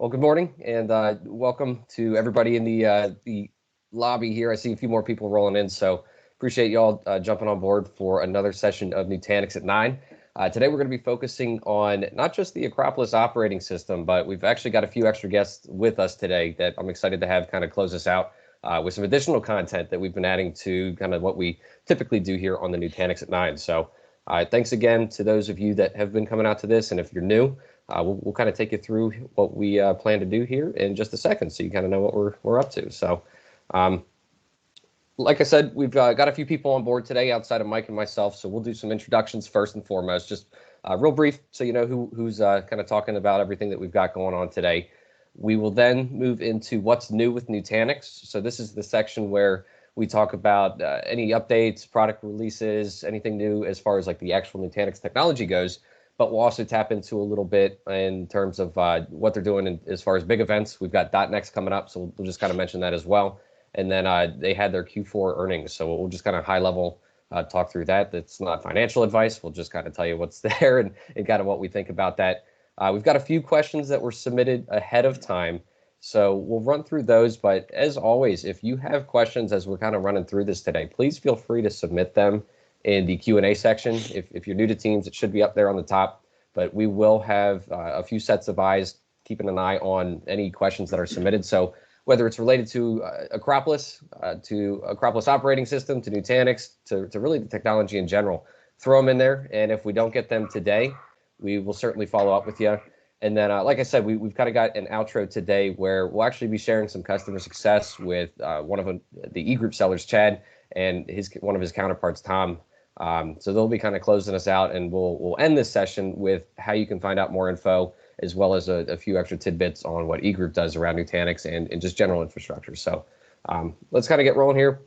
Well, good morning and welcome to everybody in the lobby here. I see a few more people rolling in, so appreciate y'all jumping on board for another session of Nutanix at 9. Today we're going to be focusing on not just the Acropolis operating system, but we've actually got a few extra guests with us today that I'm excited to have kind of close us out with some additional content that we've been adding to kind of what we typically do here on the Nutanix at 9. So thanks again to those of you that have been coming out to this, and if you're new, we'll kind of take you through what we plan to do here in just a second, so you kind of know what we're up to. So, like I said, we've got a few people on board today outside of Mike and myself, so we'll do some introductions first and foremost, just real brief, so you know who's kind of talking about everything that we've got going on today. We will then move into what's new with Nutanix. So this is the section where we talk about any updates, product releases, anything new as far as like the actual Nutanix technology goes. But we'll also tap into a little bit in terms of what they're doing as far as big events. We've got .next coming up, so we'll just kind of mention that as well. And then they had their Q4 earnings, so we'll just kind of high level talk through that. That's not financial advice. We'll just kind of tell you what's there and kind of what we think about that. We've got a few questions that were submitted ahead of time, so we'll run through those. But as always, if you have questions as we're kind of running through this today, please feel free to submit them in the Q&A section. If you're new to Teams, it should be up there on the top, but we will have a few sets of eyes keeping an eye on any questions that are submitted. So whether it's related to Acropolis Operating System, to Nutanix, to really the technology in general, throw them in there. And if we don't get them today, we will certainly follow up with you. And then, like I said, we've kind of got an outro today where we'll actually be sharing some customer success with one of the eGroup sellers, Chad, and one of his counterparts, Tom. So they'll be kind of closing us out, and we'll end this session with how you can find out more info, as well as a few extra tidbits on what eGroup does around Nutanix and just general infrastructure. So let's kind of get rolling here.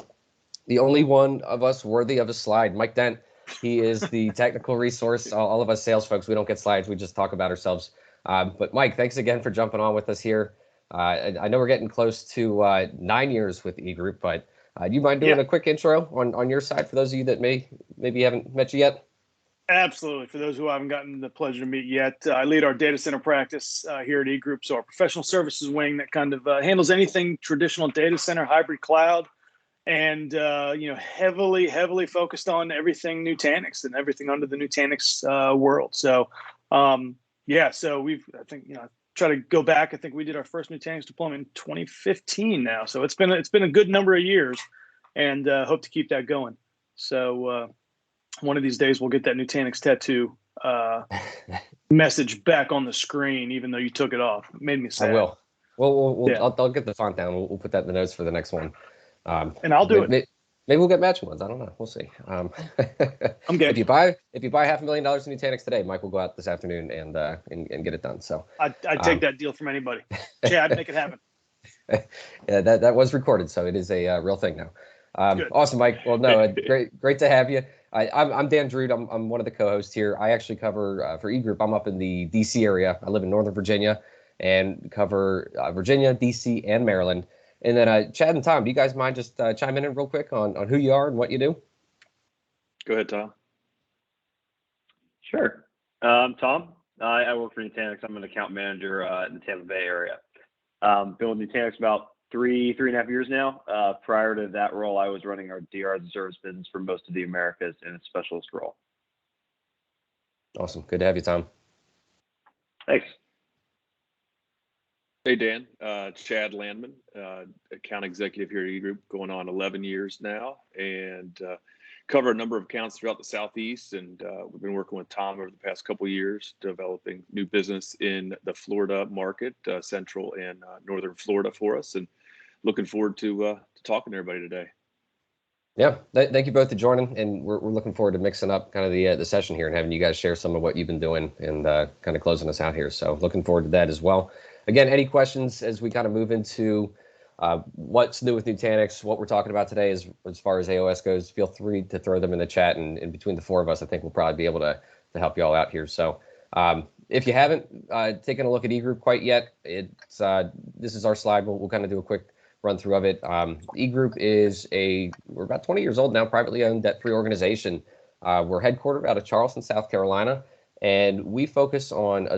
The only one of us worthy of a slide, Mike Dent. He is the technical resource. All of us sales folks, we don't get slides. We just talk about ourselves. But Mike, thanks again for jumping on with us here. I know we're getting close to 9 years with eGroup, but do you mind doing a quick intro on your side for those of you that maybe haven't met you yet? Absolutely. For those who haven't gotten the pleasure to meet yet, I lead our data center practice here at eGroup. So our professional services wing that kind of handles anything traditional data center, hybrid cloud, and heavily focused on everything Nutanix and everything under the Nutanix world. So so I try to go back. I think we did our first Nutanix deployment in 2015 now. So it's been a good number of years, and hope to keep that going. So one of these days we'll get that Nutanix tattoo message back on the screen, even though you took it off. It made me sad. I will. I'll get the font down. We'll put that in the notes for the next one. And I'll do it. Maybe we'll get matching ones. I don't know. We'll see. I'm good. If you buy $500,000 in Nutanix today, Mike will go out this afternoon and get it done. So I'd take that deal from anybody. Chad, make it happen. Yeah, that was recorded, so it is a real thing now. Awesome, Mike. Well, no, great to have you. I'm Dan Drude. I'm one of the co-hosts here. I actually cover for eGroup. I'm up in the DC area. I live in Northern Virginia and cover Virginia, DC, and Maryland. And then Chad and Tom, do you guys mind just chiming in real quick on who you are and what you do? Go ahead, Tom. Sure. Tom, I work for Nutanix. I'm an account manager in the Tampa Bay area. Been with Nutanix about three and a half years now. Prior to that role, I was running our DR as a service business for most of the Americas in a specialist role. Awesome. Good to have you, Tom. Thanks. Hey, Dan. Chad Lanman, account executive here at eGroup, going on 11 years now, and cover a number of accounts throughout the Southeast. And we've been working with Tom over the past couple of years, developing new business in the Florida market, Central and Northern Florida for us, and looking forward to talking to everybody today. Yeah, thank you both for joining, and we're looking forward to mixing up kind of the session here and having you guys share some of what you've been doing and kind of closing us out here. So looking forward to that as well. Again, any questions as we kind of move into what's new with Nutanix, what we're talking about today as far as AOS goes, feel free to throw them in the chat, and in between the four of us, I think we'll probably be able to help you all out here. So if you haven't taken a look at eGroup quite yet, this is our slide. We'll kind of do a quick run through of it. eGroup is we're about 20 years old now, privately owned, debt-free organization. We're headquartered out of Charleston, South Carolina, and we focus on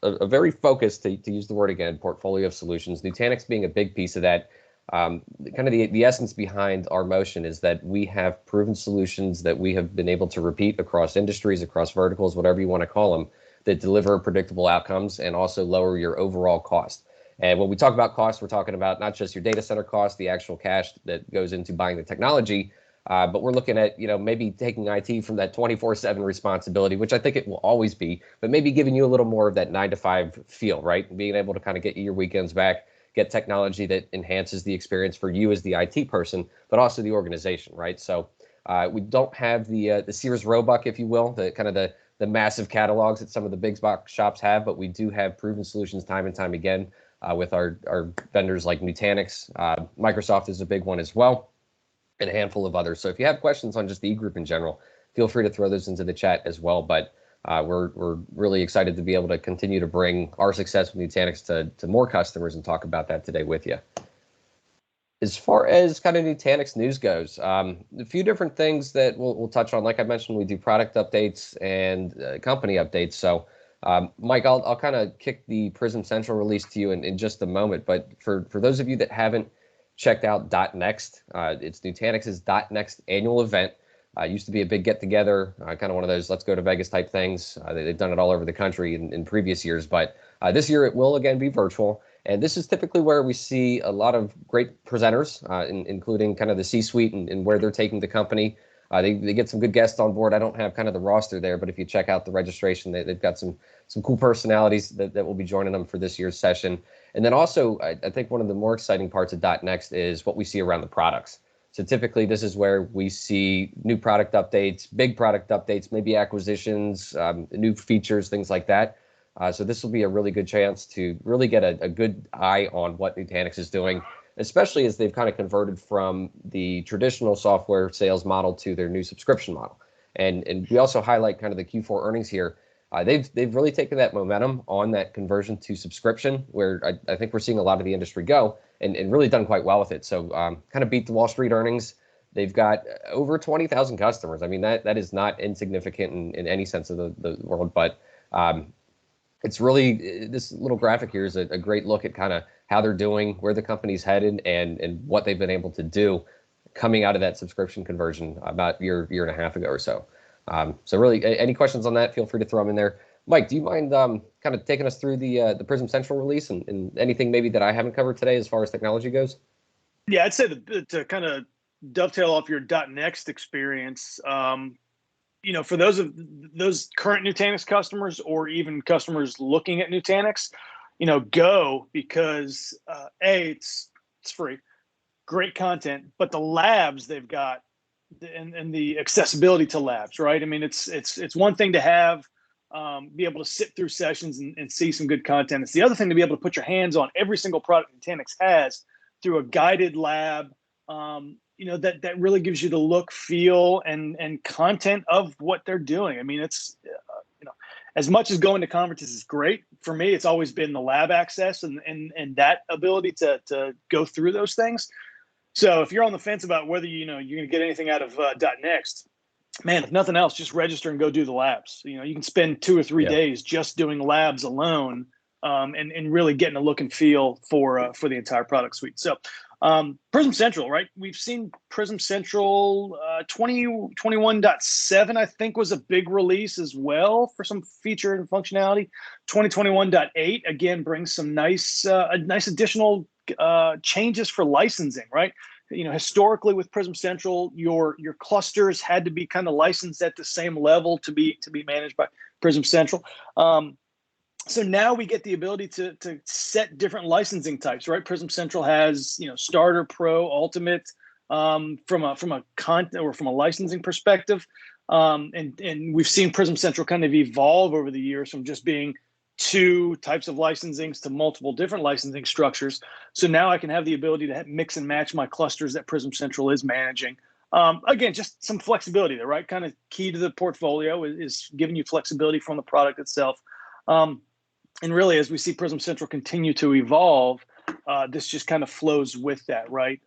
a a very focused, to use the word again, portfolio of solutions. Nutanix being a big piece of that. Kind of the essence behind our motion is that we have proven solutions that we have been able to repeat across industries, across verticals, whatever you want to call them, that deliver predictable outcomes and also lower your overall cost. And when we talk about cost, we're talking about not just your data center cost, the actual cash that goes into buying the technology, but we're looking at, maybe taking IT from that 24/7 responsibility, which I think it will always be, but maybe giving you a little more of that 9 to 5 feel, right? And being able to kind of get your weekends back, get technology that enhances the experience for you as the IT person, but also the organization, right? So we don't have the Sears Roebuck, if you will, the kind of the massive catalogs that some of the big box shops have, but we do have proven solutions time and time again with our vendors like Nutanix. Microsoft is a big one as well, and a handful of others. So if you have questions on just the eGroup in general, feel free to throw those into the chat as well. But we're really excited to be able to continue to bring our success with Nutanix to more customers and talk about that today with you. As far as kind of Nutanix news goes, a few different things that we'll touch on. Like I mentioned, we do product updates and company updates. So Mike, I'll kind of kick the Prism Central release to you in just a moment. But for those of you that haven't checked out .next, it's Nutanix's .next annual event. Used to be a big get-together, kind of one of those let's go to Vegas type things. They've done it all over the country in previous years, but this year it will again be virtual. And this is typically where we see a lot of great presenters, including kind of the C-suite and where they're taking the company. They get some good guests on board. I don't have kind of the roster there, but if you check out the registration, they've got some cool personalities that will be joining them for this year's session. And then also, I think one of the more exciting parts of .next is what we see around the products. So typically, this is where we see new product updates, big product updates, maybe acquisitions, new features, things like that. So this will be a really good chance to really get a good eye on what Nutanix is doing, especially as they've kind of converted from the traditional software sales model to their new subscription model. And we also highlight kind of the Q4 earnings here. They've really taken that momentum on that conversion to subscription, where I think we're seeing a lot of the industry go, and really done quite well with it. So kind of beat the Wall Street earnings. They've got over 20,000 customers. I mean, that is not insignificant in any sense of the world, but it's really, this little graphic here is a great look at kind of how they're doing, where the company's headed, and what they've been able to do coming out of that subscription conversion about a year and a half ago or so. So really, any questions on that, feel free to throw them in there. Mike, do you mind kind of taking us through the Prism Central release and anything maybe that I haven't covered today as far as technology goes? Yeah, I'd say to kind of dovetail off your .next experience, for those current Nutanix customers or even customers looking at Nutanix, go, because it's free, great content, but the labs they've got and the accessibility to labs, right? I mean, it's one thing to have be able to sit through sessions and see some good content. It's the other thing to be able to put your hands on every single product Nutanix has through a guided lab. That really gives you the look, feel, and content of what they're doing. I mean, it's as much as going to conferences is great, for me, it's always been the lab access and that ability to go through those things. So if you're on the fence about whether you're going to get anything out of .next, man, if nothing else, just register and go do the labs. You can spend 2 or 3 days just doing labs alone, and really getting a look and feel for the entire product suite. So Prism Central, right? We've seen Prism Central 2021.7, I think, was a big release as well for some feature and functionality. 2021.8 again brings some nice additional changes for licensing, right? Historically with Prism Central, your clusters had to be kind of licensed at the same level to be managed by Prism Central. So now we get the ability to set different licensing types, right? Prism Central has, Starter, Pro, Ultimate, from a content or from a licensing perspective. And we've seen Prism Central kind of evolve over the years from just being 2 types of licensings to multiple different licensing structures. So now I can have the ability to mix and match my clusters that Prism Central is managing. Again, just some flexibility there, right? Kind of key to the portfolio is giving you flexibility from the product itself. And really, as we see Prism Central continue to evolve, this just kind of flows with that, right?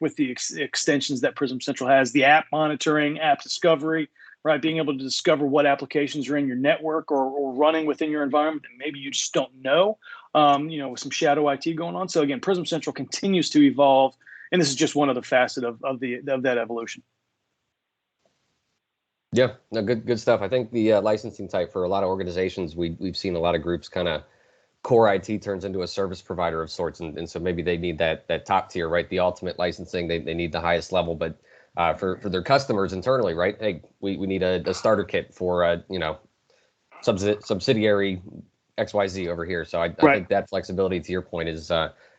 With the extensions that Prism Central has, the app monitoring, app discovery, right? Being able to discover what applications are in your network or running within your environment that maybe you just don't know, with some shadow IT going on. So again, Prism Central continues to evolve, and this is just one other facet of that evolution. Yeah, no, good stuff. I think the licensing type for a lot of organizations, we've seen a lot of groups kind of core IT turns into a service provider of sorts, and so maybe they need that top tier, right? The ultimate licensing, they need the highest level, but for their customers internally, right? Hey, we need a starter kit for subsidiary XYZ over here. So I think that flexibility, to your point, is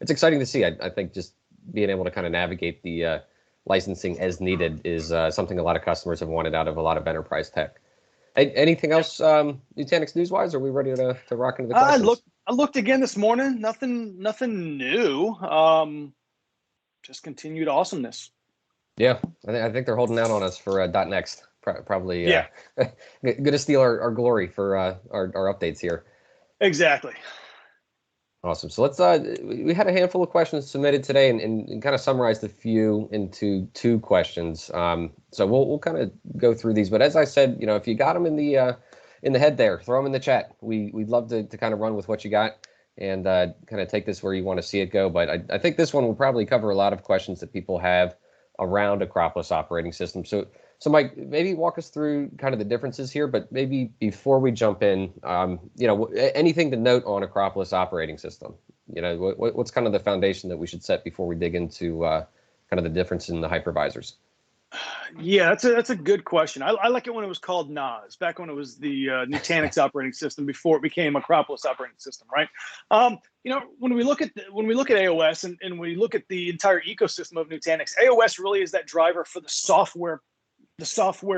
it's exciting to see. I think just being able to kind of navigate the licensing as needed is something a lot of customers have wanted out of a lot of enterprise tech. Anything else Nutanix news-wise? Are we ready to rock into the questions? I looked again this morning. Nothing new. Just continued awesomeness. Yeah, I think they're holding out on us for .next. Probably going to steal our glory for our updates here. Exactly. Awesome. So let's we had a handful of questions submitted today and kind of summarized a few into 2 questions. So we'll kind of go through these. But as I said, if you got them in the head there, throw them in the chat. We'd love to kind of run with what you got and kind of take this where you want to see it go. But I think this one will probably cover a lot of questions that people have around Acropolis Operating System. So Mike, maybe walk us through kind of the differences here, but maybe before we jump in, anything to note on Acropolis Operating System? What's kind of the foundation that we should set before we dig into kind of the difference in the hypervisors? Yeah, that's a good question. I like it when it was called NAS, back when it was the Nutanix Operating System before it became Acropolis Operating System, right? When we look at AOS and we look at the entire ecosystem of Nutanix, AOS really is that driver for the software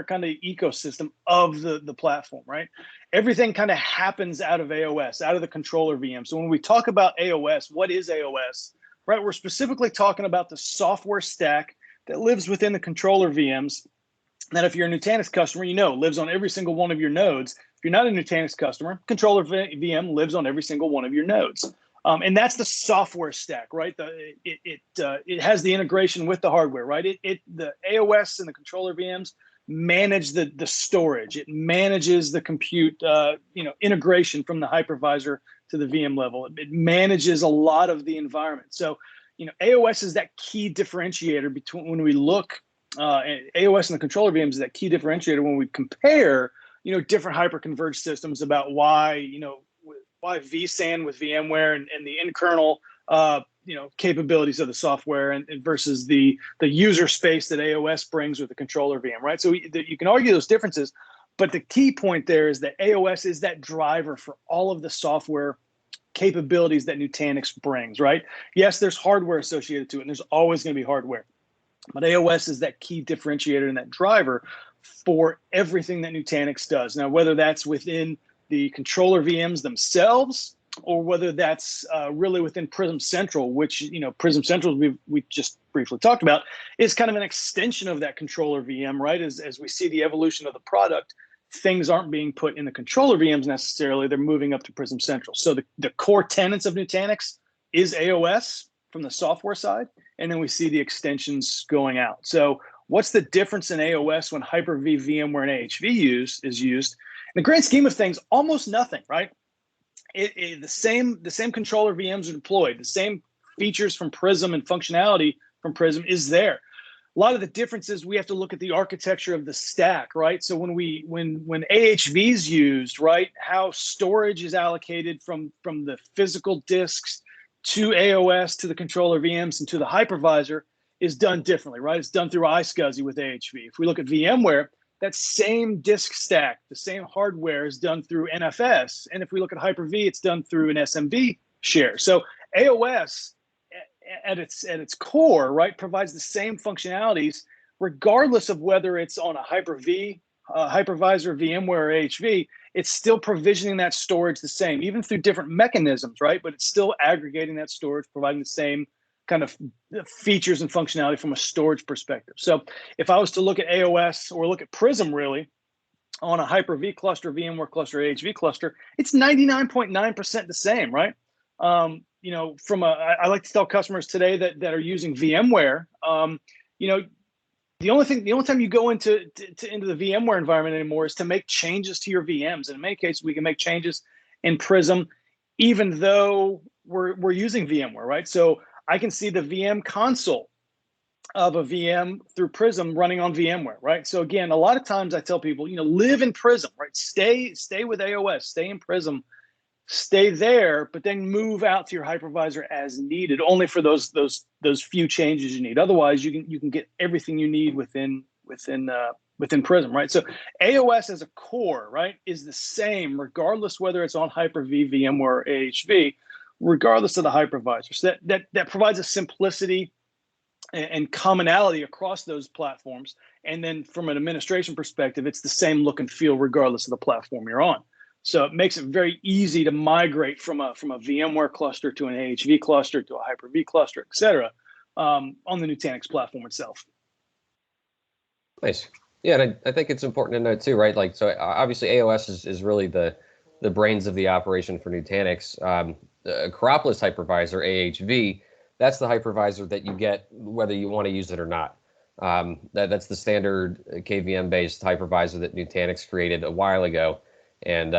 kind of ecosystem of the platform, right? Everything kind of happens out of AOS, out of the controller VM. So when we talk about AOS, what is AOS, right? We're specifically talking about the software stack that lives within the controller VMs. That if you're a Nutanix customer, lives on every single one of your nodes. If you're not a Nutanix customer, controller VM lives on every single one of your nodes. And that's the software stack, right? It has the integration with the hardware, right? The AOS and the controller VMs manage the storage. It manages the compute, integration from the hypervisor to the VM level. It manages a lot of the environment. So, AOS is that key differentiator between when we look AOS and the controller VMs is that key differentiator when we compare, different hyperconverged systems about why vSAN with VMware and the in-kernel, capabilities of the software and versus the user space that AOS brings with the controller VM, right? So you can argue those differences, but the key point there is that AOS is that driver for all of the software capabilities that Nutanix brings, right? Yes, there's hardware associated to it, and there's always going to be hardware. But AOS is that key differentiator and that driver for everything that Nutanix does. Now, whether that's within the controller VMs themselves, or whether that's really within Prism Central, which, Prism Central we just briefly talked about, is kind of an extension of that controller VM, right? As we see the evolution of the product, things aren't being put in the controller VMs necessarily, they're moving up to Prism Central. So the core tenets of Nutanix is AOS from the software side, and then we see the extensions going out. So what's the difference in AOS when Hyper-V, VMware, and AHV is used? In the grand scheme of things, almost nothing, right? The same controller VMs are deployed. The same features from Prism and functionality from Prism is there. A lot of the differences, we have to look at the architecture of the stack, right? So when AHV is used, right, how storage is allocated from the physical disks to AOS, to the controller VMs, and to the hypervisor is done differently, right? It's done through iSCSI with AHV. If we look at VMware, that same disk stack, the same hardware is done through NFS. And if we look at Hyper-V, it's done through an SMB share. So AOS at its core, right, provides the same functionalities regardless of whether it's on a Hyper-V, hypervisor, VMware, or AHV. It's still provisioning that storage the same, even through different mechanisms, right? But it's still aggregating that storage, providing the same kind of features and functionality from a storage perspective. So if I was to look at AOS or look at Prism really on a Hyper-V cluster, VMware cluster, AHV cluster, it's 99.9% the same, right? I like to tell customers today that are using VMware, the only time you go into the VMware environment anymore is to make changes to your VMs. And in many cases, we can make changes in Prism, even though we're using VMware, right? So I can see the VM console of a VM through Prism running on VMware, right? So again, a lot of times I tell people, live in Prism, right? Stay with AOS, stay in Prism, stay there, but then move out to your hypervisor as needed, only for those few changes you need. Otherwise, you can get everything you need within Prism, right? So AOS as a core, right, is the same regardless whether it's on Hyper-V, VMware, or AHV, regardless of the hypervisor. So that provides a simplicity and commonality across those platforms. And then from an administration perspective, it's the same look and feel regardless of the platform you're on. So it makes it very easy to migrate from a VMware cluster to an AHV cluster to a Hyper-V cluster, et cetera, on the Nutanix platform itself. Nice. Yeah, and I think it's important to note too, right? Like, so obviously AOS is really the brains of the operation for Nutanix. The Acropolis hypervisor, AHV, that's the hypervisor that you get whether you want to use it or not. That's the standard KVM-based hypervisor that Nutanix created a while ago. And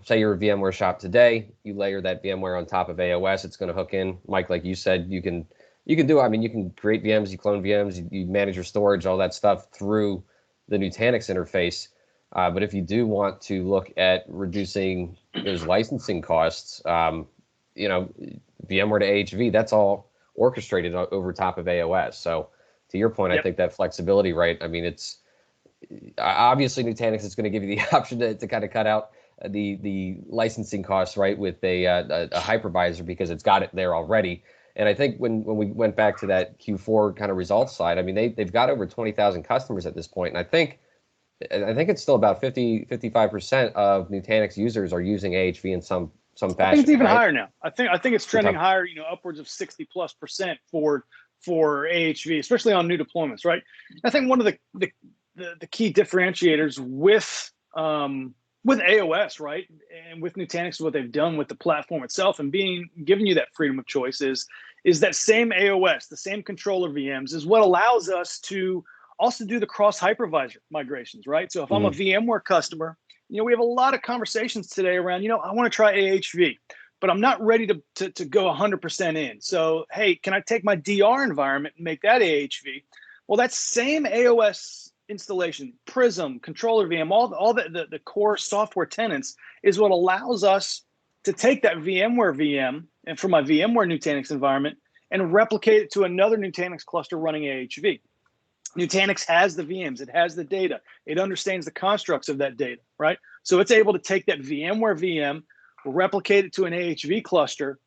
say you're a VMware shop today, you layer that VMware on top of AOS, it's going to hook in. Mike, like you said, you can do. I mean, you can create VMs, you clone VMs, you manage your storage, all that stuff through the Nutanix interface. But if you do want to look at reducing those licensing costs, VMware to AHV, that's all orchestrated over top of AOS. So to your point, yep. I think that flexibility, right? I mean, it's obviously Nutanix is going to give you the option to kind of cut out the licensing costs, right, with a hypervisor because it's got it there already. And I think when we went back to that Q4 kind of results slide, I mean, they've got over 20,000 customers at this point, and I think it's still about 55% of Nutanix users are using AHV in some fashion. I think it's even right? higher now. I think it's trending higher, upwards of 60+% for AHV, especially on new deployments, right? I think one of the key differentiators with AOS, right, and with Nutanix, what they've done with the platform itself and giving you that freedom of choice is that same AOS, the same controller VMs, is what allows us to also do the cross hypervisor migrations, right? So if I'm a VMware customer, we have a lot of conversations today around, I want to try AHV, but I'm not ready to go 100% in. So, hey, can I take my DR environment and make that AHV? Well, that same AOS installation, Prism, controller VM, all the core software tenants is what allows us to take that VMware VM and from my VMware Nutanix environment and replicate it to another Nutanix cluster running AHV. Nutanix has the VMs, it has the data, it understands the constructs of that data, right? So it's able to take that VMware VM, replicate it to an AHV cluster,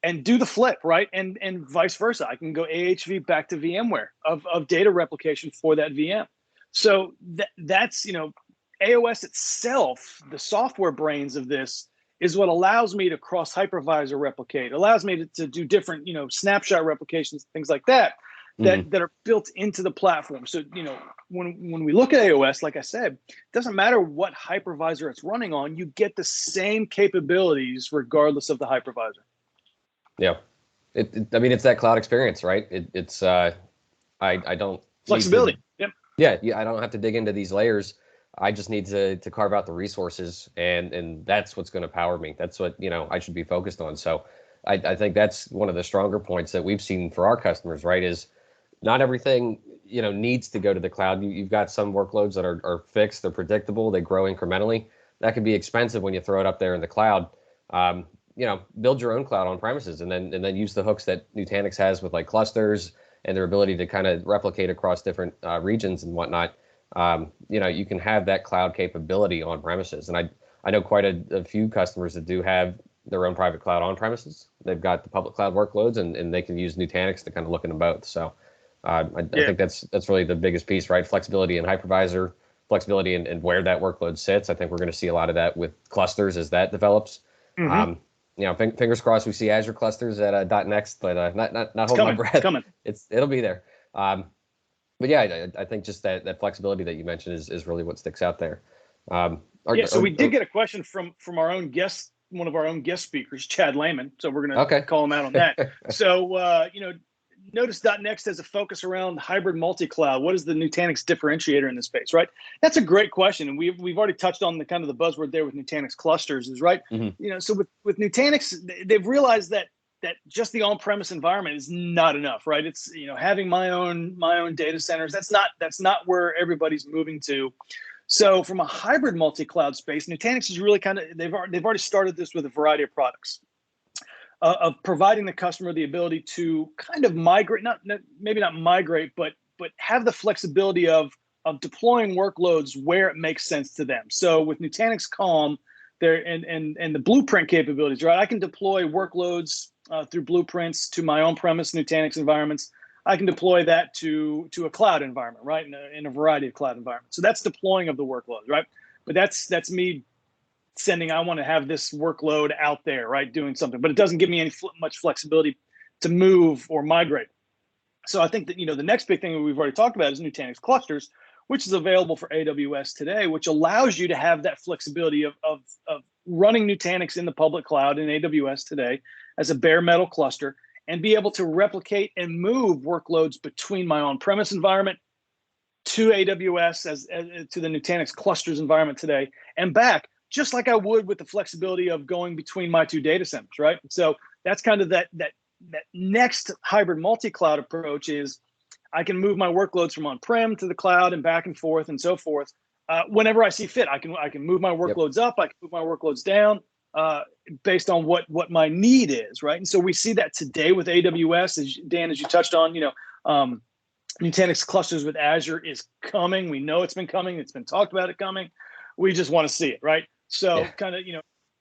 and do the flip, right? And vice versa. I can go AHV back to VMware of data replication for that VM. So that's, AOS itself, the software brains of this, is what allows me to cross hypervisor replicate, allows me to do different, snapshot replications, things like that, that are built into the platform. So, when we look at AOS, like I said, it doesn't matter what hypervisor it's running on, you get the same capabilities regardless of the hypervisor. Yeah. I mean, it's that cloud experience, right? I don't flexibility. Yeah, I don't have to dig into these layers. I just need to carve out the resources, and that's what's going to power me. That's what I should be focused on. So I think that's one of the stronger points that we've seen for our customers, right? Is not everything needs to go to the cloud. You've got some workloads that are fixed, they're predictable, they grow incrementally. That can be expensive when you throw it up there in the cloud. Build your own cloud on premises, and then use the hooks that Nutanix has with like clusters and their ability to kind of replicate across different regions and whatnot. You can have that cloud capability on premises. And I know quite a few customers that do have their own private cloud on premises. They've got the public cloud workloads, and they can use Nutanix to kind of look into both. So I think that's really the biggest piece, right? Flexibility in hypervisor, flexibility in where that workload sits. I think we're going to see a lot of that with clusters as that develops. Fingers crossed we see Azure clusters at .next, but not holding my breath. It'll be there. But yeah, I think just that flexibility that you mentioned is really what sticks out there. So we did get a question from our own guest, one of our own guest speakers, Chad Lanman. So we're going to call him out on that. So, Notice.next has a focus around hybrid multi-cloud. What is the Nutanix differentiator in this space, right? That's a great question, and we've already touched on the kind of the buzzword there with Nutanix Clusters, is right. So with Nutanix, they've realized that just the on-premise environment is not enough, right? It's having my own data centers. That's not where everybody's moving to. So from a hybrid multi-cloud space, Nutanix is really they've already started this with a variety of products. Of providing the customer the ability to kind of migrate, maybe not migrate, but have the flexibility of deploying workloads where it makes sense to them. So with Nutanix Calm, there and the blueprint capabilities, right? I can deploy workloads through blueprints to my on-premise Nutanix environments. I can deploy that to a cloud environment, right? In a variety of cloud environments. So that's deploying of the workloads, right? But that's me sending, I want to have this workload out there, right, doing something, but it doesn't give me much flexibility to move or migrate. So I think that the next big thing that we've already talked about is Nutanix Clusters, which is available for AWS today, which allows you to have that flexibility of running Nutanix in the public cloud in AWS today as a bare metal cluster, and be able to replicate and move workloads between my on-premise environment to AWS as to the Nutanix Clusters environment today and back, just like I would with the flexibility of going between my two data centers, right? So that's kind of that next hybrid multi-cloud approach is I can move my workloads from on-prem to the cloud and back and forth and so forth whenever I see fit. I can move my workloads up, I can move my workloads down based on what my need is, right? And so we see that today with AWS, as you touched on, Nutanix Clusters with Azure is coming. We know it's been coming. It's been talked about it coming. We just want to see it, right? So kind of,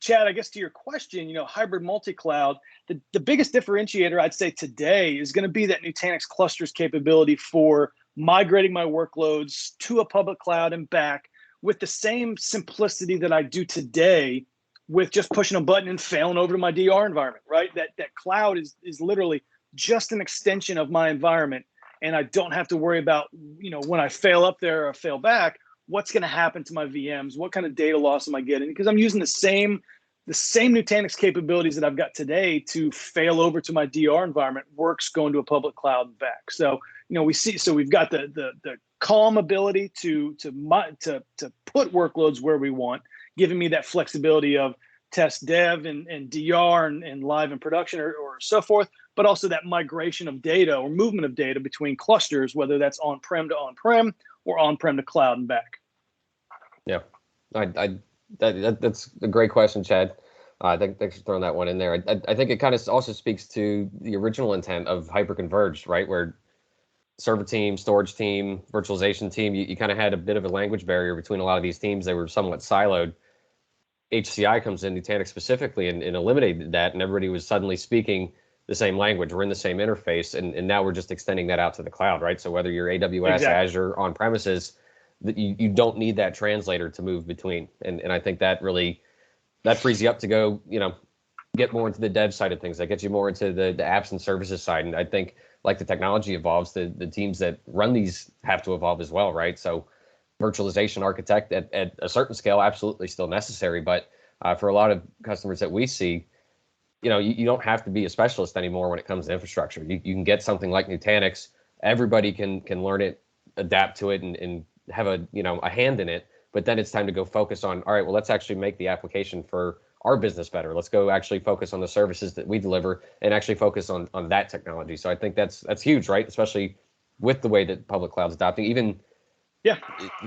Chad, I guess to your question, hybrid multi-cloud, the biggest differentiator I'd say today is going to be that Nutanix Clusters capability for migrating my workloads to a public cloud and back with the same simplicity that I do today with just pushing a button and failing over to my DR environment, right? That cloud is literally just an extension of my environment, and I don't have to worry about, when I fail up there or fail back, what's going to happen to my VMs? What kind of data loss am I getting? Because I'm using the same Nutanix capabilities that I've got today to fail over to my DR environment works going to a public cloud and back. So, we've got the calm ability to put workloads where we want, giving me that flexibility of test dev and DR and live and production or so forth, but also that migration of data or movement of data between clusters, whether that's on-prem to on-prem or on-prem to cloud and back. Yeah, that's a great question, Chad. Thanks for throwing that one in there. I think it kind of also speaks to the original intent of hyperconverged, right? Where server team, storage team, virtualization team, you kind of had a bit of a language barrier between a lot of these teams. They were somewhat siloed. HCI comes in, Nutanix specifically, and eliminated that, and everybody was suddenly speaking the same language. We're in the same interface, and now we're just extending that out to the cloud, right? So whether you're AWS, Azure, on premises, you don't need that translator to move between. And I think that frees you up to go, get more into the dev side of things. That gets you more into the apps and services side. And I think like the technology evolves, the teams that run these have to evolve as well, right? So virtualization architect at a certain scale, absolutely still necessary. But for a lot of customers that we see, you don't have to be a specialist anymore when it comes to infrastructure. You can get something like Nutanix. Everybody can learn it, adapt to it, and have a hand in it. But then it's time to go focus on, all right, well, let's actually make the application for our business better. Let's go actually focus on the services that we deliver and actually focus on that technology. So I think that's huge, right? Especially with the way that public cloud's adopting, even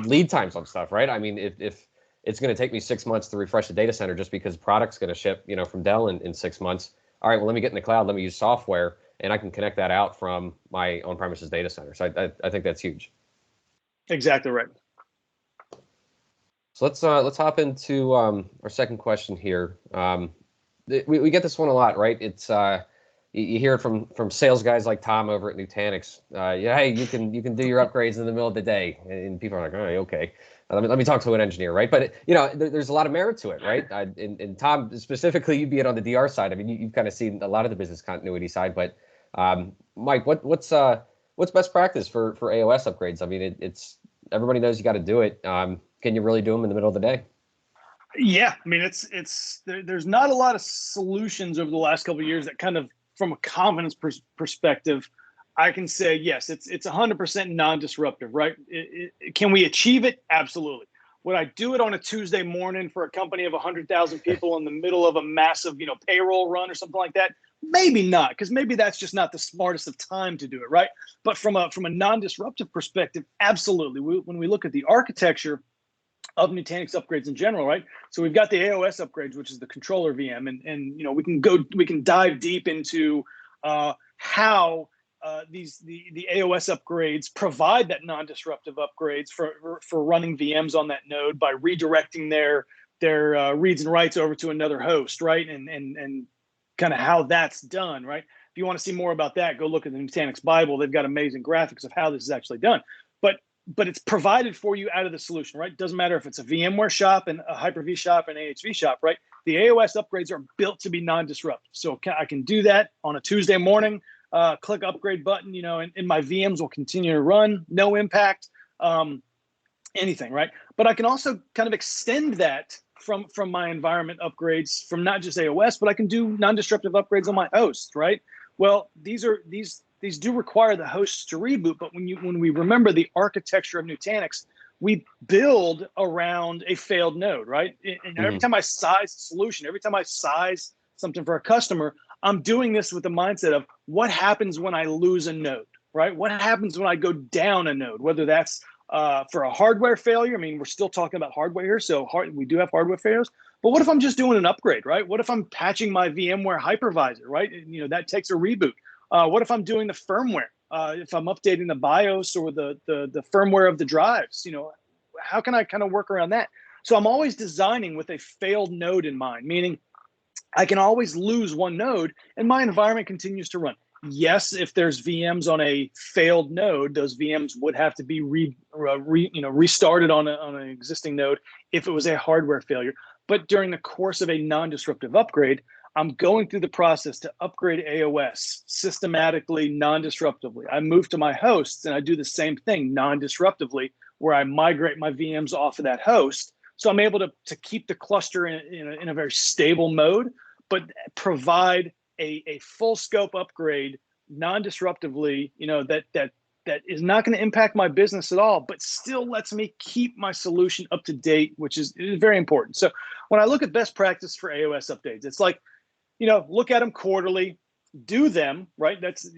lead times on stuff, right? I mean, if it's going to take me 6 months to refresh the data center just because product's going to ship, from Dell in 6 months. All right, well, let me get in the cloud. Let me use software, and I can connect that out from my on-premises data center. So I think that's huge. Exactly right. So let's hop into our second question here. We get this one a lot, right? It's you hear it from sales guys like Tom over at Nutanix. Hey, you can do your upgrades in the middle of the day, and people are like, oh, okay. Let me talk to an engineer, right? But there's a lot of merit to it, right? And Tom, specifically, you being on the DR side, I mean, you've kind of seen a lot of the business continuity side. But Mike, what's best practice for AOS upgrades? I mean, it's everybody knows you got to do it. Can you really do them in the middle of the day? Yeah, I mean, there's not a lot of solutions over the last couple of years that kind of, from a confidence perspective, I can say yes, it's 100% non-disruptive, right? Can we achieve it? Absolutely. Would I do it on a Tuesday morning for a company of 100,000 people in the middle of a massive, payroll run or something like that? Maybe not, because maybe that's just not the smartest of time to do it, right? But from a non-disruptive perspective, absolutely. When we look at the architecture of Nutanix upgrades in general, right? So we've got the AOS upgrades, which is the controller VM, and we can dive deep into how the AOS upgrades provide that non-disruptive upgrades for running VMs on that node by redirecting their reads and writes over to another host, right? And kind of how that's done, right? If you want to see more about that, go look at the Nutanix Bible. They've got amazing graphics of how this is actually done. But it's provided for you out of the solution, right? Doesn't matter if it's a VMware shop and a Hyper-V shop and AHV shop, right? The AOS upgrades are built to be non-disruptive. So I can do that on a Tuesday morning, click upgrade button, and my VMs will continue to run, no impact, anything, right? But I can also kind of extend that from my environment upgrades from not just AOS, but I can do non-disruptive upgrades on my host, right? Well, these do require the hosts to reboot, but when we remember the architecture of Nutanix, we build around a failed node, right? And every time I size a solution, every time I size something for a customer, I'm doing this with the mindset of what happens when I lose a node, right? What happens when I go down a node, whether that's for a hardware failure. I mean, we're still talking about hardware here, so we do have hardware failures. But what if I'm just doing an upgrade, right? What if I'm patching my VMware hypervisor, right? That takes a reboot. What if I'm doing the firmware? If I'm updating the BIOS or the firmware of the drives, how can I kind of work around that? So I'm always designing with a failed node in mind, meaning I can always lose one node and my environment continues to run. Yes, if there's VMs on a failed node, those VMs would have to be restarted on an existing node if it was a hardware failure. But during the course of a non-disruptive upgrade, I'm going through the process to upgrade AOS systematically, non-disruptively. I move to my hosts and I do the same thing non-disruptively, where I migrate my VMs off of that host. So I'm able to keep the cluster in a very stable mode, but provide a full scope upgrade non-disruptively, that is not going to impact my business at all, but still lets me keep my solution up to date, which is very important. So when I look at best practice for AOS updates, it's like, look at them quarterly, do them, right? That's,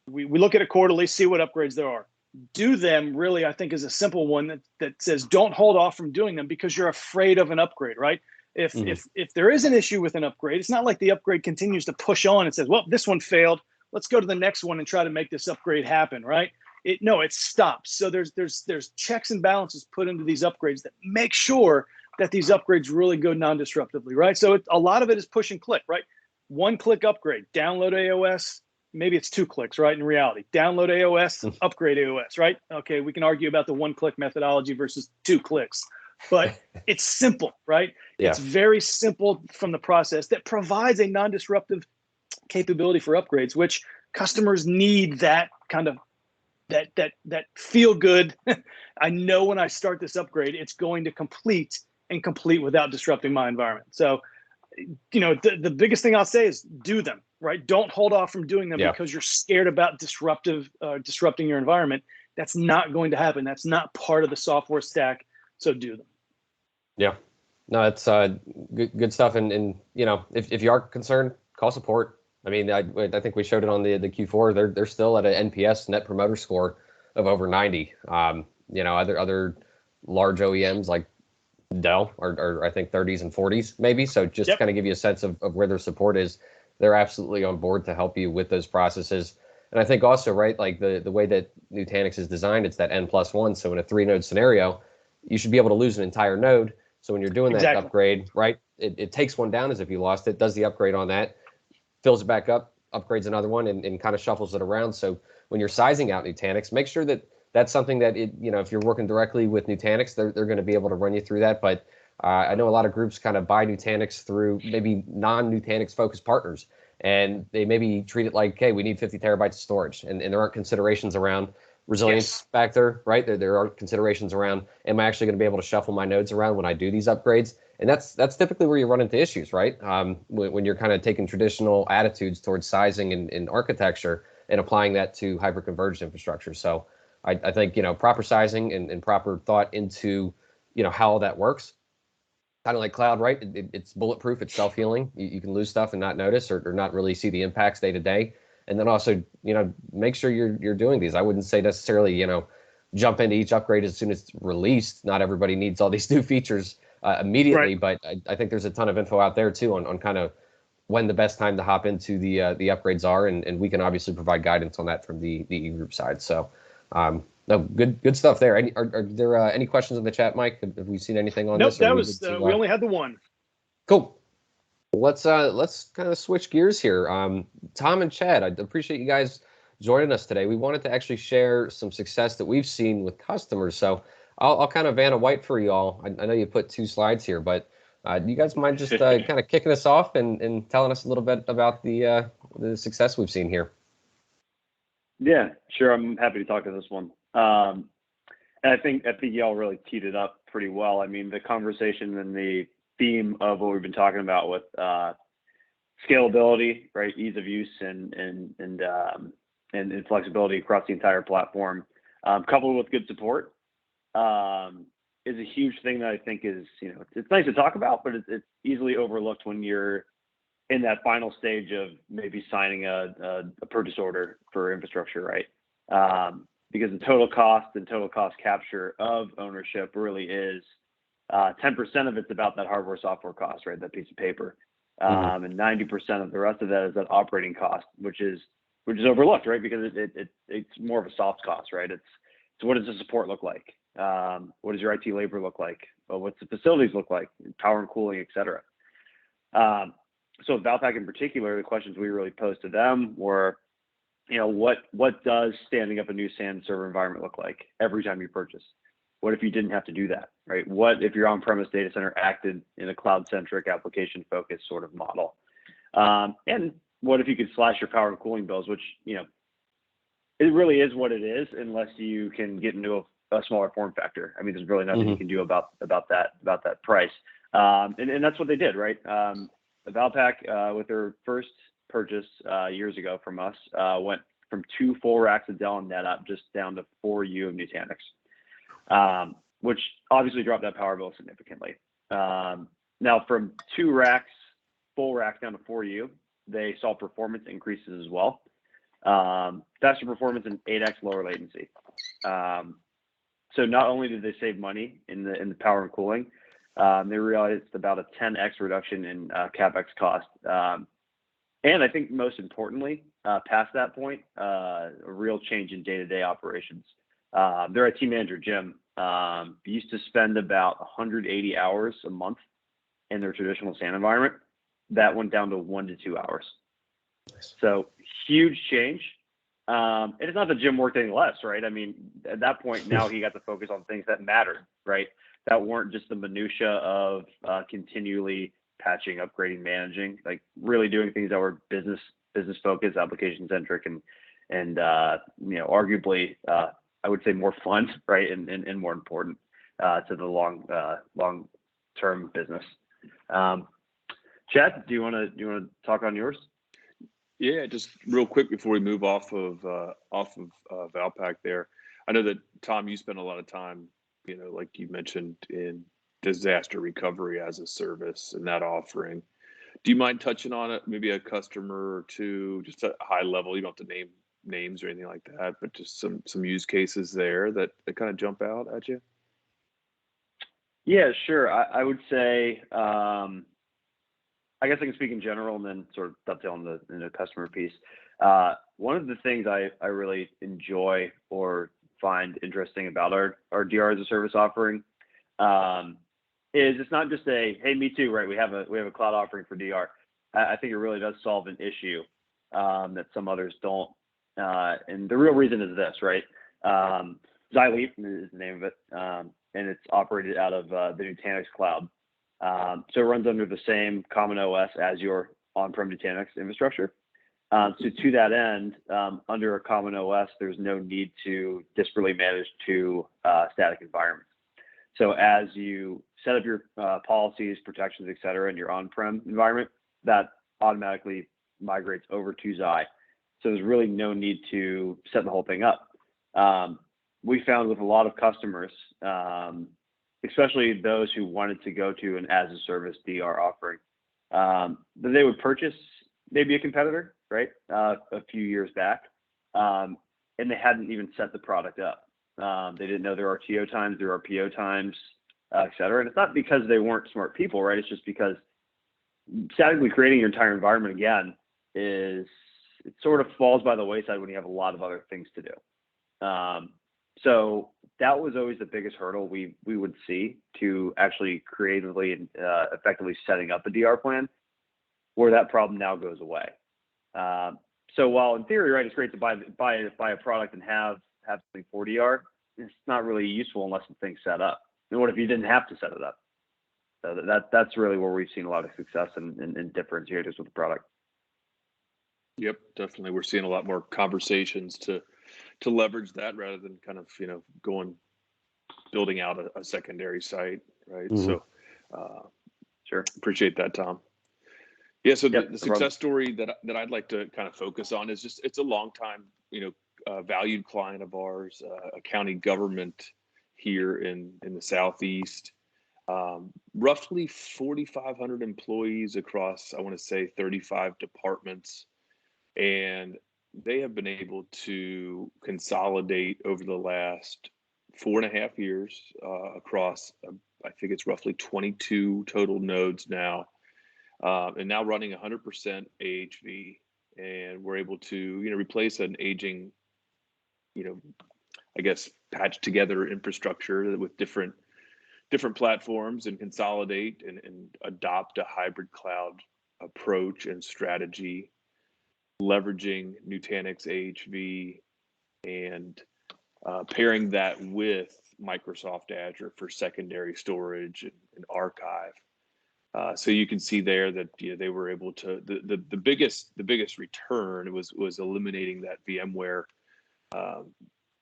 we look at it quarterly, see what upgrades there are. Do them really, I think, is a simple one that says don't hold off from doing them because you're afraid of an upgrade, right? If there is an issue with an upgrade, it's not like the upgrade continues to push on and says, well, this one failed, let's go to the next one and try to make this upgrade happen, right? It stops. So there's checks and balances put into these upgrades that make sure that these upgrades really go non-disruptively, right? So a lot of it is push and click, right? One click upgrade, download AOS, maybe it's 2 clicks, right? In reality, download AOS, upgrade AOS, right? Okay, we can argue about the 1-click methodology versus 2 clicks, but it's simple, right? Yeah. It's very simple from the process that provides a non-disruptive capability for upgrades, which customers need that kind of that feel good. I know when I start this upgrade, it's going to complete without disrupting my environment. So, the biggest thing I'll say is do them, right? Don't hold off from doing them because you're scared about disrupting your environment. That's not going to happen. That's not part of the software stack. So do them. Yeah, no, it's good stuff. And if you are concerned, call support. I mean, I think we showed it on the Q4. They're still at an NPS, Net Promoter Score, of over 90. Other large OEMs like Dell are I think 30s and 40s maybe. So just kind of give you a sense of where their support is. They're absolutely on board to help you with those processes. And I think also, right, like the way that Nutanix is designed, it's that N+1. So in a 3-node scenario, you should be able to lose an entire node. So when you're doing that upgrade, right, it takes one down as if you lost it, does the upgrade on that, fills it back up, upgrades another one, and kind of shuffles it around. So when you're sizing out Nutanix, make sure that that's something that if you're working directly with Nutanix, they're going to be able to run you through that. But I know a lot of groups kind of buy Nutanix through maybe non-Nutanix focused partners, and they maybe treat it like, hey, we need 50 terabytes of storage, and there aren't considerations around resilience factor, right? There are considerations around, am I actually going to be able to shuffle my nodes around when I do these upgrades? And that's typically where you run into issues, right? When you're kind of taking traditional attitudes towards sizing and architecture, and applying that to hyper-converged infrastructure. So I think, proper sizing and proper thought into, how that works. Kind of like cloud, right? It's bulletproof, it's self-healing. You can lose stuff and not notice or not really see the impacts day to day. And then also, make sure you're doing these. I wouldn't say necessarily, jump into each upgrade as soon as it's released. Not everybody needs all these new features immediately, Right. but I think there's a ton of info out there too on kind of when the best time to hop into the upgrades are, and we can obviously provide guidance on that from the eGroup side. So, no, good stuff there. Are there any questions in the chat, Mike? Have we seen anything on Nope, this? that was we only had the one. Cool. Let's kind of switch gears here. Tom and Chad, I appreciate you guys joining us today. We wanted to actually share some success that we've seen with customers. So I'll kind of Vanna White for you all. I know you put 2 slides here, but do you guys mind just kind of kicking us off and telling us a little bit about the success we've seen here? Yeah, sure. I'm happy to talk to this one. And I think y'all really teed it up pretty well. I mean, the conversation and the theme of what we've been talking about with scalability, right, ease of use and flexibility across the entire platform, coupled with good support, is a huge thing that I think is, it's nice to talk about, but it's easily overlooked when you're in that final stage of maybe signing a purchase order for infrastructure, right? Because the total cost and total cost capture of ownership really is 10% of it's about that hardware software cost, right? That piece of paper. And 90% of the rest of that is that operating cost, which is overlooked, right? Because it's more of a soft cost, right? It's what does the support look like? What does your IT labor look like? Well, what's the facilities look like? Power and cooling, et cetera. So Valpak in particular, the questions we really posed to them were, what does standing up a new SAN server environment look like every time you purchase? What if you didn't have to do that, right? What if your on-premise data center acted in a cloud-centric, application-focused sort of model? And what if you could slash your power and cooling bills, which, it really is what it is, unless you can get into a smaller form factor. I mean, there's really nothing you can do about that price. And that's what they did, right? Valpak, with their first purchase years ago from us, went from 2 full racks of Dell and NetApp just down to 4U of Nutanix, which obviously dropped that power bill significantly. Now from 2 racks, full racks down to 4U, they saw performance increases as well. Faster performance and 8x lower latency. So not only did they save money in the power and cooling, they realized about a 10x reduction in CapEx cost. And I think most importantly, past that point, a real change in day-to-day operations. Their IT manager, Jim, used to spend about 180 hours a month in their traditional SAN environment. That went down to 1 to 2 hours. So huge change. And it's not that Jim worked any less, right? I mean, at that point, now he got to focus on things that mattered, right? That weren't just the minutia of continually patching, upgrading, managing, like really doing things that were business focused, application centric, and arguably, I would say more fun, right, and more important to the long term business. Chad, do you want to talk on yours? Yeah, just real quick before we move off of Valpak there. I know that, Tom, you spend a lot of time, like you mentioned, in disaster recovery as a service and that offering. Do you mind touching on it, maybe a customer or two, just at a high level? You don't have to name names or anything like that, but just some use cases there that kind of jump out at you? Yeah, sure. I would say, I guess I can speak in general and then sort of dovetail in the customer piece. One of the things I really enjoy or find interesting about our DR as a service offering is it's not just a, hey, me too, right? We have a cloud offering for DR. I think it really does solve an issue that some others don't. And the real reason is this, right? Xyleap is the name of it, and it's operated out of the Nutanix cloud. So it runs under the same common OS as your on-prem Nutanix infrastructure. So to that end, under a common OS, there's no need to disparately manage 2 static environments. So as you set up your policies, protections, et cetera, in your on-prem environment, that automatically migrates over to Xy. So there's really no need to set the whole thing up. We found with a lot of customers, especially those who wanted to go to an as-a-service DR offering, that they would purchase maybe a competitor, right, a few years back, and they hadn't even set the product up. They didn't know their RTO times, their RPO times, et cetera. And it's not because they weren't smart people, right? It's just because statically creating your entire environment again it sort of falls by the wayside when you have a lot of other things to do. So that was always the biggest hurdle we would see to actually creatively and effectively setting up a DR plan, where that problem now goes away. So while in theory, right, it's great to buy a product and have something for DR, it's not really useful unless the thing's set up. And what if you didn't have to set it up? So that's really where we've seen a lot of success and differentiators with the product. Yep, definitely. We're seeing a lot more conversations to leverage that rather than kind of, building out a secondary site, right? Mm-hmm. So sure. Appreciate that, Tom. Yeah, so the success story that I'd like to kind of focus on is just, it's a long time, valued client of ours, a county government here in the Southeast, roughly 4,500 employees across, I want to say 35 departments. And they have been able to consolidate over the last 4.5 years across, I think it's roughly 22 total nodes now, and now running 100% AHV. And we're able to, replace an aging, I guess, patched together infrastructure with different platforms and consolidate and adopt a hybrid cloud approach and strategy, leveraging Nutanix AHV and pairing that with Microsoft Azure for secondary storage and archive. So you can see there that they were able to the biggest return was eliminating that VMware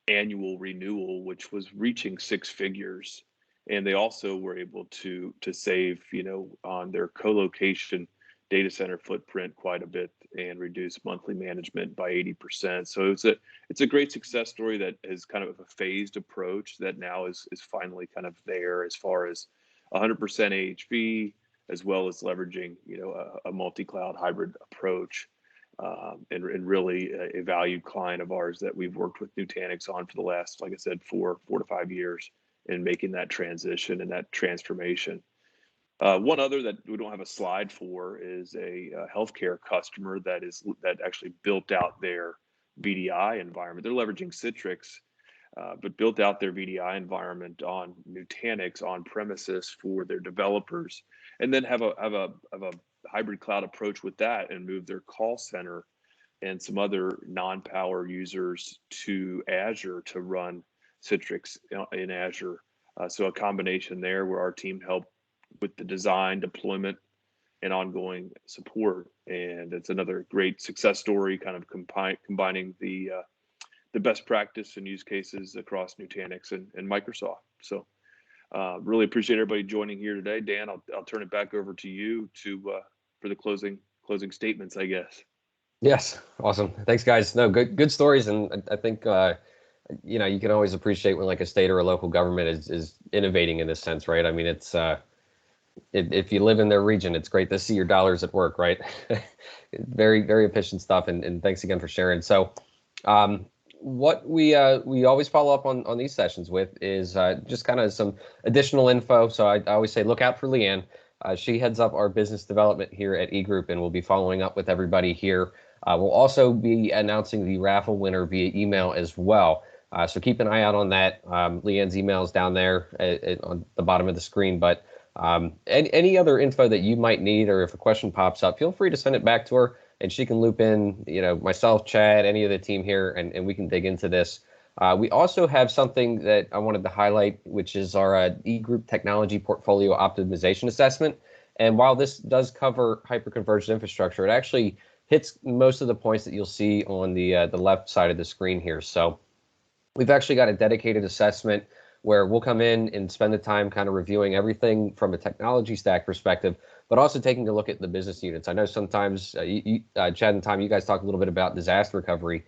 annual renewal, which was reaching 6 figures, and they also were able to save on their co-location data center footprint quite a bit and reduce monthly management by 80%. So it's a great success story that is kind of a phased approach that now is finally kind of there as far as 100% AHV, as well as leveraging a multi-cloud hybrid approach, and really a valued client of ours that we've worked with Nutanix on for the last, like I said, 4 to 5 years in making that transition and that transformation. One other that we don't have a slide for is a healthcare customer that actually built out their VDI environment. They're leveraging Citrix, but built out their VDI environment on Nutanix on premises for their developers, and then have a hybrid cloud approach with that, and move their call center and some other non-power users to Azure to run Citrix in Azure. So a combination there where our team helped with the design, deployment, and ongoing support. And it's another great success story, kind of combining the best practice and use cases across Nutanix and Microsoft. So really appreciate everybody joining here today. Dan, I'll turn it back over to you for the closing statements, I guess. Yes, awesome. Thanks, guys. No, good stories, and I think you can always appreciate when like a state or a local government is innovating in this sense, right? I mean, it's if you live in their region, it's great to see your dollars at work, right? Very, very efficient stuff, and thanks again for sharing. So what we always follow up on these sessions with is just kind of some additional info. So I always say look out for Leanne. She heads up our business development here at eGroup, and we'll be following up with everybody here. We'll also be announcing the raffle winner via email as well. So keep an eye out on that. Leanne's email is down there on the bottom of the screen, but any other info that you might need, or if a question pops up, feel free to send it back to her, and she can loop in, myself, Chad, any of the team here, and we can dig into this. We also have something that I wanted to highlight, which is our eGroup Technology Portfolio Optimization Assessment. And while this does cover hyperconverged infrastructure, it actually hits most of the points that you'll see on the left side of the screen here. So we've actually got a dedicated assessment where we'll come in and spend the time kind of reviewing everything from a technology stack perspective, but also taking a look at the business units. I know sometimes Chad and Tom, you guys talk a little bit about disaster recovery.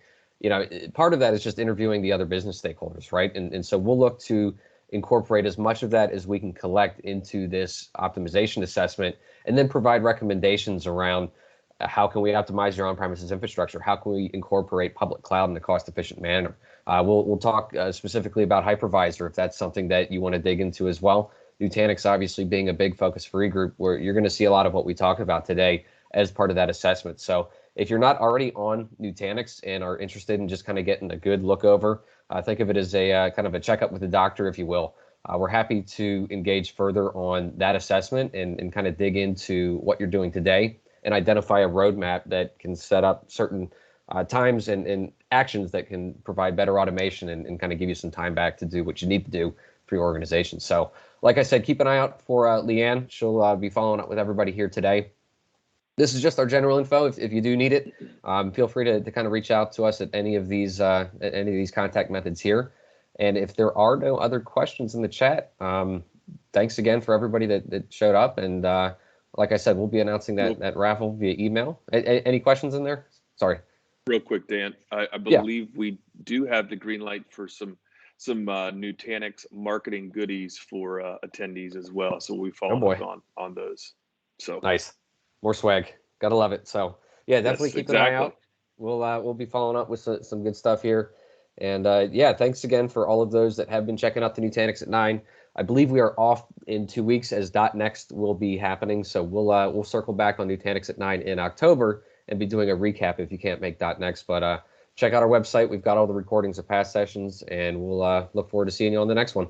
Part of that is just interviewing the other business stakeholders, right? And so we'll look to incorporate as much of that as we can collect into this optimization assessment, and then provide recommendations around how can we optimize your on-premises infrastructure? How can we incorporate public cloud in a cost-efficient manner? We'll talk specifically about Hypervisor if that's something that you want to dig into as well. Nutanix obviously being a big focus for eGroup, where you're going to see a lot of what we talk about today as part of that assessment. So if you're not already on Nutanix and are interested in just kind of getting a good look over, think of it as a kind of a checkup with the doctor, if you will. We're happy to engage further on that assessment and kind of dig into what you're doing today and identify a roadmap that can set up certain times and actions that can provide better automation and kind of give you some time back to do what you need to do for your organization. So like I said, keep an eye out for Leanne. She'll be following up with everybody here today. This is just our general info. If you do need it, feel free to kind of reach out to us at any of these contact methods here. And if there are no other questions in the chat, thanks again for everybody that showed up. And like I said, we'll be announcing that raffle via email. Any questions in there? Sorry. Real quick, Dan, I believe we do have the green light for some Nutanix marketing goodies for attendees as well. So we follow up on those. So nice. More swag. Gotta love it. So yeah, definitely keep an eye out. We'll be following up with some good stuff here. And yeah, thanks again for all of those that have been checking out the Nutanix at 9. I believe we are off in 2 weeks as .next will be happening. So we'll circle back on Nutanix at 9 in October and be doing a recap if you can't make .next. But check out our website. We've got all the recordings of past sessions, and we'll look forward to seeing you on the next one.